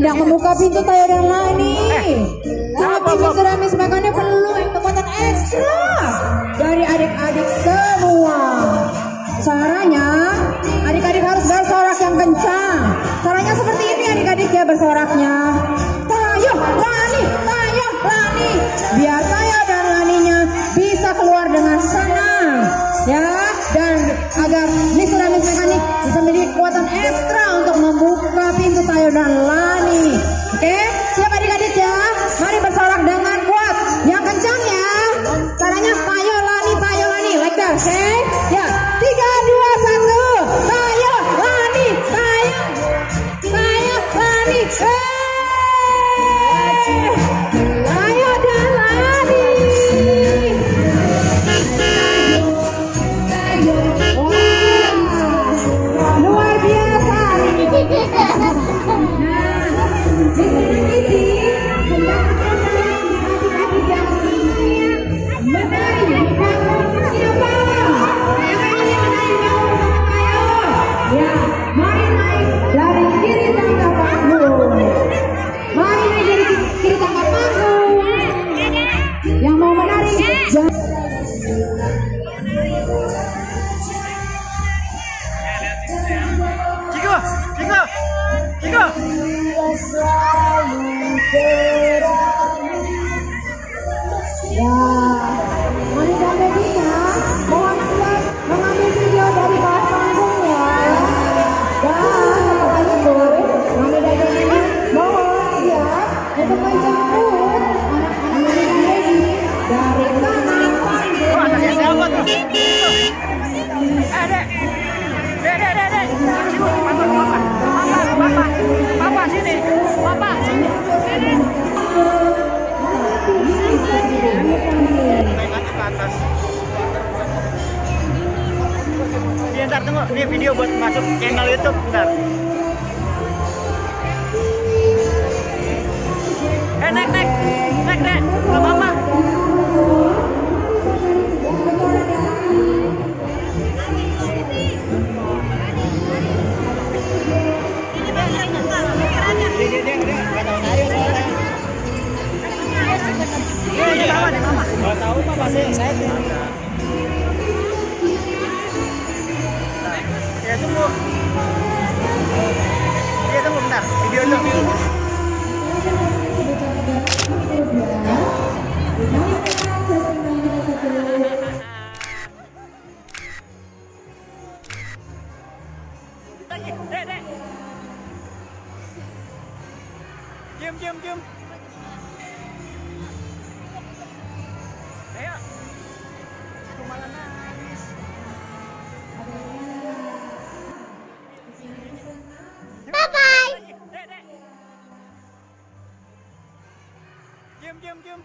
hendak membuka pintu Tayo dan Lani. Tapi Mr. dan Miss Megane perlu kekuatan ekstra dari adik-adik semua. Caranya, adik-adik harus bersorak yang kencang. Caranya seperti ini adik-adik ya bersoraknya. Tayo, Lani, Tayo, Lani. Biar Tayo dan Laninya bisa keluar dengan senang. Ya, dan agar Mr. dan Miss Megane bisa memiliki kekuatan ekstra untuk membuka pintu Tayo dan Lani. Oke, siap adik-adik ya. Mari bersorak dengan kuat, yang kencang ya. Caranya Tayo, Lani, like that, oke? Ya, 3, 2, 1. Tayo, Lani, Tayo, Lani. Tayo dan Lani. Wah, luar biasa. Bentar tunggu, ini video buat masuk channel YouTube, bentar. Naik, Dek, ke mama. Nggak tahu Pak, pasti excited. Ya tunggu bentar, video dulu. Lagi, Dek. Diam. Ayo. Aku malah nangis. Bye-bye. Diam.